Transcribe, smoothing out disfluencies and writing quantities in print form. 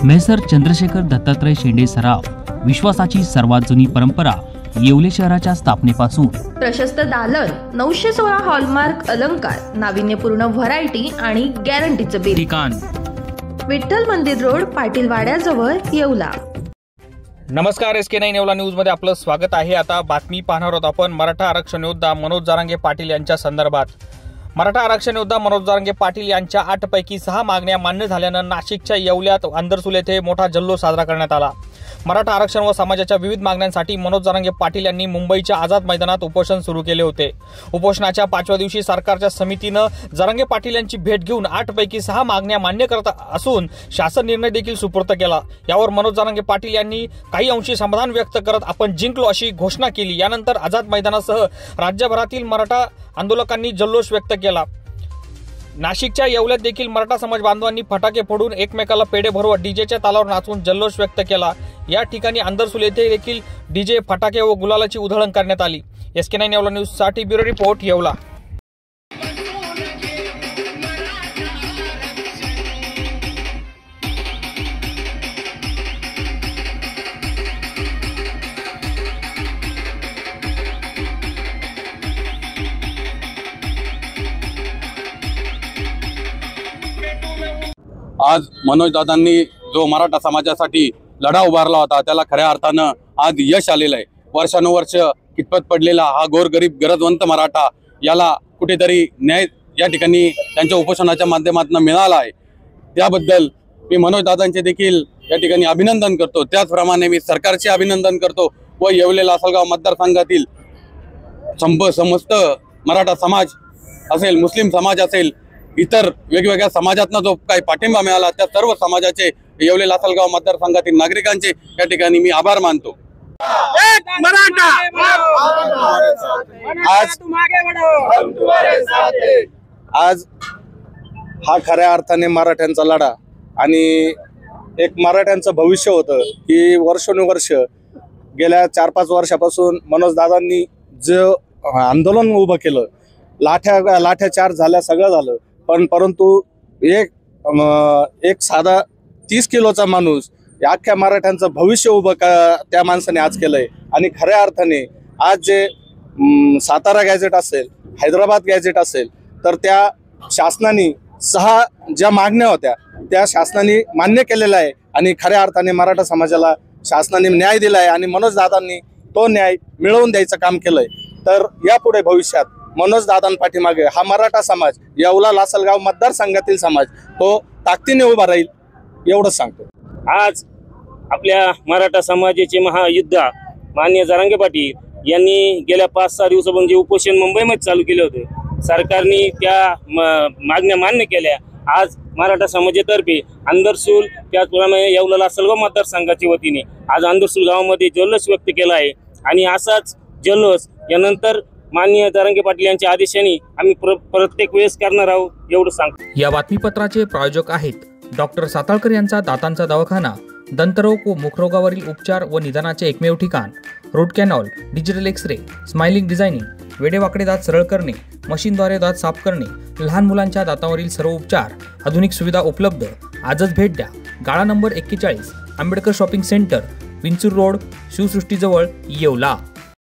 Measure Chandrashekhar Dattatray शेंडे सराफ, विश्वासाची सर्वात जुनी परंपरा येवले शहराच्या स्थापनेपासून प्रशस्त दालन, 916 हॉलमार्क अलंकार, नाविन्यपूर्ण व्हरायटी आणि गॅरंटीचं बिल. ठिकाण विठ्ठल मंदिर रोड, पाटील वाड्याजवळ, येवला. नमस्कार, SK9 येवला न्यूज मध्ये आपलं स्वागत आहे. आता बातमी पाहणार आहोत आपण मराठा आरक्षण योद्धा मनोज जरांगे पाटील यांच्या संदर्भात. मराठा आरक्षण योद्धा मनोज जरांगे पाटील यांच्या 8 पैकी 6 मागण्या मान्य झाल्यानं नाशिकच्या येवल्यात अंदरसूल येथे मोठा जल्लोष साजरा करण्यात आला. मराठा आरक्षण व समाजाच्या विविध मागण्यांसाठी मनोज जरांगे पाटील यांनी मुंबईच्या आझाद मैदानात उपोषण सुरू केले होते. उपोषणाच्या 5व्या दिवशी सरकारच्या समितीनं जरांगे पाटील यांची भेट घेऊन 8 पैकी 6 मागण्या मान्य करत असून शासन निर्णय देखील सुपूर्द केला. यावर मनोज जरांगे पाटील यांनी काही अंशी समाधान व्यक्त करत आपण जिंकलो अशी घोषणा केली. यानंतर आझाद मैदानासह राज्यभरातील मराठा आंदोलकांनी जल्लोष व्यक्त केला. नाशिकच्या येवल्यात देखील मराठा समाज बांधवांनी फटाके फोडून एकमेकाला पेढे भरवत डीजेच्या तालावर नाचून जल्लोष व्यक्त केला. या ठिकाणी अंदरसूल येथे देखील डीजे, फटाके व गुलालाची उधळण करण्यात आली. SK9 येवला न्यूज साठी ब्युरो रिपोर्ट, येवला. आज मनोजदादांनी जो मराठा समाजासाठी लढा उभारला होता त्याला खऱ्या अर्थानं आज यश आलेलं आहे. वर्षानुवर्ष कितपत पडलेला हा गोरगरीब गरजवंत मराठा याला कुठेतरी न्याय या ठिकाणी त्यांच्या उपोषणाच्या माध्यमातून मिळाला आहे. त्याबद्दल मी मनोजदादांचे देखील या ठिकाणी अभिनंदन करतो. त्याचप्रमाणे मी सरकारचे अभिनंदन करतो व येवले लासलगाव मतदारसंघातील समस्त मराठा समाज असेल, मुस्लिम समाज असेल, इतर वेगवेगळ्या समाजातनं जो काही पाठिंबा मिळाला त्या सर्व समाजाचे, येवले लासलगाव मतदारसंघातील नागरिकांचे या ठिकाणी मी आभार मानतो. आज हा खऱ्या अर्थाने मराठ्यांचा लढा आणि एक मराठ्यांचं भविष्य होतं की वर्षानुवर्ष गेल्या 4-5 वर्षापासून मनोज दादांनी जे आंदोलन उभं केलं, लाठ्याचार्ज झाल्या, सगळं झालं, परंतु एक साधा 30 किलोचा माणूस अख्ख्या मराठ्यांचं भविष्य उभं त्या माणसाने आज केलंय. आणि खऱ्या अर्थाने आज जे सातारा गॅझेट असेल, हैदराबाद गॅझेट असेल, तर त्या शासनाने 6 ज्या मागण्या होत्या त्या शासनाने मान्य केलेल्या आहे आणि खऱ्या अर्थाने मराठा समाजाला शासनाने न्याय दिलाय आणि मनोज दादांनी तो न्याय मिळवून द्यायचं काम केलंय. तर यापुढे भविष्यात मनोज दादांपाठीमागे हा मराठा समाज, येवला लासलगाव मतदारसंघातील समाज तो ताकदीने उभा राहील, एवढंच सांगतो. आज आपल्या मराठा समाजाचे महायोद्धा माननीय जरांगे पाटील यांनी गेल्या 5-6 दिवसापासून जे उपोषण मुंबईमध्ये चालू केले होते, सरकारने त्या मागण्या मान्य केल्या. आज मराठा समाजातर्फे अंदरसूल, त्याचप्रमाणे येवला लासलगाव मतदारसंघाच्या वतीने आज अंदरसूल गावामध्ये जल्लोष व्यक्त केला आहे. आणि असाच जल्लोष यानंतर माननीय जरांगे पाटील यांच्या आदेशाने आम्ही प्रत्येक वेळेस करणार आहोत, एवढं सांगतो. या बातमीपत्राचे प्रायोजक आहेत डॉक्टर साताळकर यांचा दातांचा दवाखाना, दंतरोग व मुखरोगावरील उपचार व निदानाचे एकमेव ठिकाण, root canal, digital x-ray, smiling designing, वेडेवाकडे दात सरळ करणे, मशीनद्वारे दात साफ करणे, लहान मुलांच्या दातावरील सर्व उपचार, आधुनिक सुविधा उपलब्ध. आजच भेट द्या. गाळा number 41, Ambedkar shopping centre, Vinchur road, शिवसृष्टीजवळ, येवला.